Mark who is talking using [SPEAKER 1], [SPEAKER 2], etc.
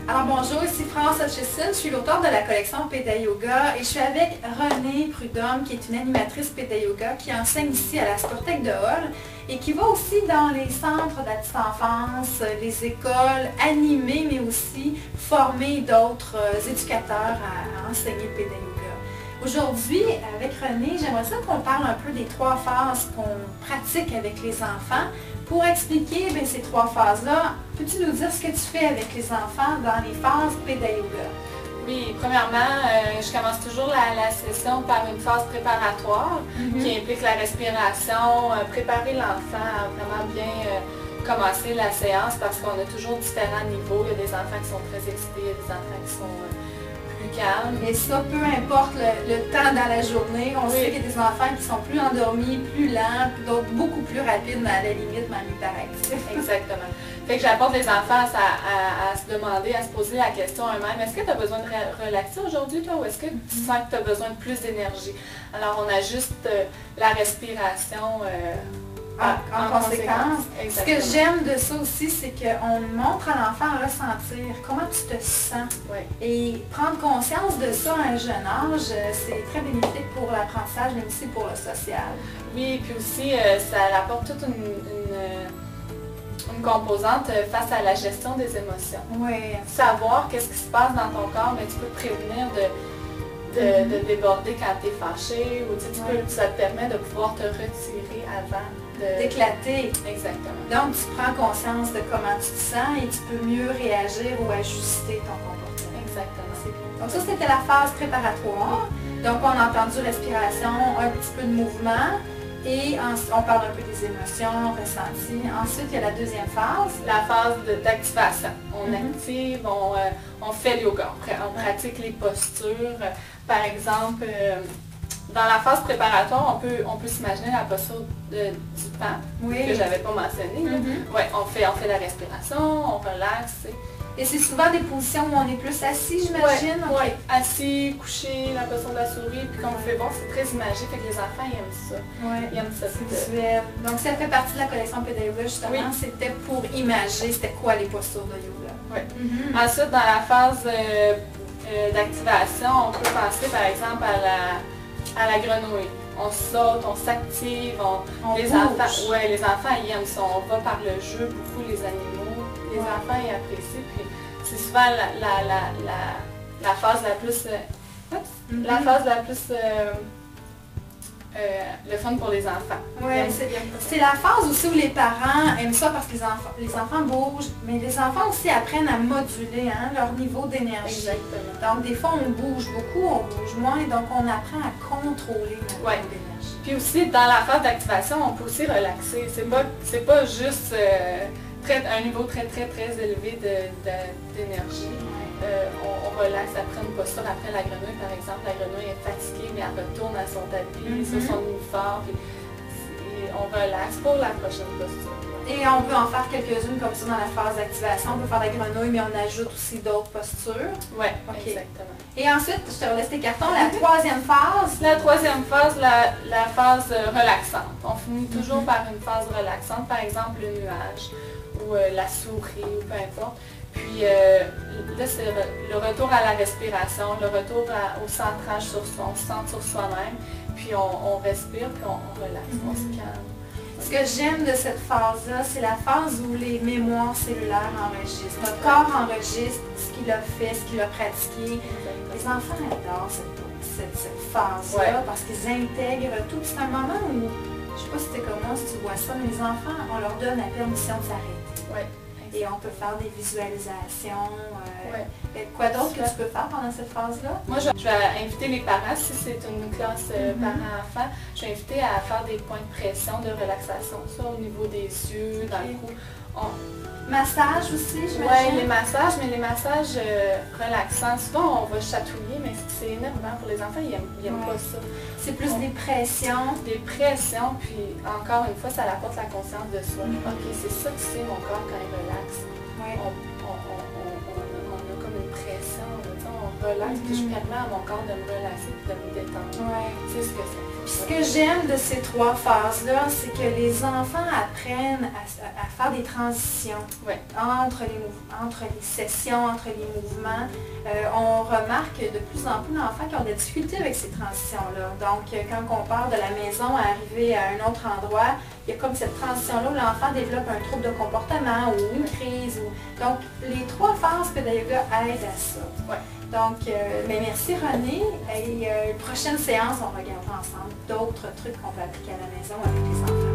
[SPEAKER 1] Alors bonjour, ici France Hutchison, je suis l'auteure de la collection Pédé Yoga et je suis avec Renée Prudhomme qui est une animatrice Pédé Yoga qui enseigne ici à la Sportec de Hall et qui va aussi dans les centres de la petite enfance, les écoles, animer mais aussi former d'autres éducateurs à enseigner le Pédé Yoga. Aujourd'hui, avec Renée, j'aimerais ça qu'on parle un peu des 3 phases qu'on pratique avec les enfants. Pour expliquer ces 3 phases-là, peux-tu nous dire ce que tu fais avec les enfants dans les phases Pédé Yoga?
[SPEAKER 2] Oui, premièrement, je commence toujours la session par une phase préparatoire qui implique la respiration, préparer l'enfant à vraiment bien commencer la séance parce qu'on a toujours différents niveaux. Il y a des enfants qui sont très excités, il y a des enfants qui sont plus calmes.
[SPEAKER 1] Et ça, peu importe le temps dans la journée, on sait qu'il y a des enfants qui sont plus endormis, plus lents, d'autres beaucoup plus rapides, mais à la limite même hyperactifs.
[SPEAKER 2] Exactement. Fait que j'apporte les enfants à se demander, à se poser la question eux-mêmes, est-ce que tu as besoin de relaxer aujourd'hui toi ou est-ce que tu sens que tu as besoin de plus d'énergie? Alors on ajuste la respiration
[SPEAKER 1] en conséquence. Ce que
[SPEAKER 2] Exactement.
[SPEAKER 1] j'aime de ça aussi, c'est qu'on montre à l'enfant à ressentir comment tu te sens.
[SPEAKER 2] Oui.
[SPEAKER 1] Et prendre conscience de ça à un jeune âge, c'est très bénéfique pour l'apprentissage, mais aussi pour le social.
[SPEAKER 2] Oui, puis aussi ça apporte toute une composante face à la gestion des émotions.
[SPEAKER 1] Oui.
[SPEAKER 2] Savoir qu'est-ce qui se passe dans ton corps, mais tu peux prévenir de déborder quand tu es fâché ou ça te permet de pouvoir te retirer avant
[SPEAKER 1] d'éclater.
[SPEAKER 2] Exactement.
[SPEAKER 1] Donc, tu prends conscience de comment tu te sens et tu peux mieux réagir ou ajuster ton comportement.
[SPEAKER 2] Exactement.
[SPEAKER 1] C'est bien. Donc ça, c'était la phase préparatoire. Donc, on a entendu respiration, un petit peu de mouvement et on parle un peu des émotions ressenties. Ensuite, il y a la deuxième phase.
[SPEAKER 2] La phase d'activation. On active, on fait le yoga, on pratique les postures. Par exemple, dans la phase préparatoire, on peut s'imaginer la posture du pan, que j'avais pas mentionné. Ouais, on fait la respiration, on relaxe.
[SPEAKER 1] Et c'est souvent des positions où on est plus assis, j'imagine?
[SPEAKER 2] Oui, assis, couché, la posture de la souris, puis comme vous pouvez voir, c'est très imagé, fait que les enfants ils aiment ça.
[SPEAKER 1] Oui,
[SPEAKER 2] ils aiment ça.
[SPEAKER 1] C'est visuel. Donc ça fait partie de la collection Pédé Yoga, justement. C'était pour imager c'était quoi les postures de yoga.
[SPEAKER 2] Oui. Ensuite, dans la phase d'activation, on peut penser par exemple à la grenouille. On saute, on s'active, les enfants ils aiment ça. On va par le jeu, beaucoup les animaux. Les enfants ils apprécient, puis c'est souvent la phase la plus le fun pour les enfants.
[SPEAKER 1] Oui, c'est la phase aussi où les parents aiment ça parce que les enfants bougent, mais les enfants aussi apprennent à moduler leur niveau d'énergie.
[SPEAKER 2] Exactement.
[SPEAKER 1] Donc des fois on bouge beaucoup, on bouge moins, donc on apprend à contrôler notre niveau d'énergie.
[SPEAKER 2] Puis aussi dans la phase d'activation, on peut aussi relaxer. C'est pas juste un niveau très élevé d'énergie. On relaxe après une posture, après la grenouille par exemple. La grenouille est fatiguée mais elle retourne à son tapis, sur son uniforme. Et on relaxe pour la prochaine posture.
[SPEAKER 1] Et on peut en faire quelques-unes comme ça dans la phase d'activation. On peut faire la grenouille mais on ajoute aussi d'autres postures.
[SPEAKER 2] Oui, exactement.
[SPEAKER 1] Et ensuite, je te relaisse tes cartons, la troisième phase.
[SPEAKER 2] La troisième phase, la phase relaxante. On finit toujours par une phase relaxante, par exemple le nuage ou la souris ou peu importe. Puis là, c'est le retour à la respiration, le retour au centrage sur soi-même. Puis on respire, puis on relaxe, on se calme.
[SPEAKER 1] Ce que j'aime de cette phase-là, c'est la phase où les mémoires cellulaires enregistrent. Notre corps enregistre ce qu'il a fait, ce qu'il a pratiqué. Les enfants adorent cette phase-là parce qu'ils intègrent tout. C'est un moment où, je ne sais pas si c'était comme moi, si tu vois ça, mais les enfants, on leur donne la permission de s'arrêter. Et on peut faire des visualisations. Quoi d'autre que tu peux faire pendant cette phase-là?
[SPEAKER 2] Moi, je vais inviter les parents, si c'est une classe parents-enfants, je vais inviter à faire des points de pression, de relaxation, ça au niveau des yeux, dans le cou.
[SPEAKER 1] Massage aussi, j'imagine?
[SPEAKER 2] Oui, les massages, mais les massages relaxants. Souvent, on va chatouiller, mais c'est énervant pour les enfants, ils n'aiment pas ça.
[SPEAKER 1] C'est plus des pressions.
[SPEAKER 2] Des pressions, puis encore une fois, ça apporte la conscience de soi. Ok, c'est ça que c'est mon corps quand il relaxe. On a comme une pression, on relaxe, puis je permets à mon corps de me relaxer et de me détendre. C'est ce que ça fait.
[SPEAKER 1] Puis ce que j'aime de ces 3 phases-là, c'est que les enfants apprennent à faire des transitions entre les sessions, entre les mouvements. On remarque de plus en plus d'enfants qui ont des difficultés avec ces transitions-là. Donc, quand on part de la maison à arriver à un autre endroit, il y a comme cette transition-là où l'enfant développe un trouble de comportement ou une crise. Donc, les 3 phases Pédayoga aident à ça. Donc, merci René. Et prochaine séance, on regardera ensemble d'autres trucs qu'on peut appliquer à la maison avec les enfants.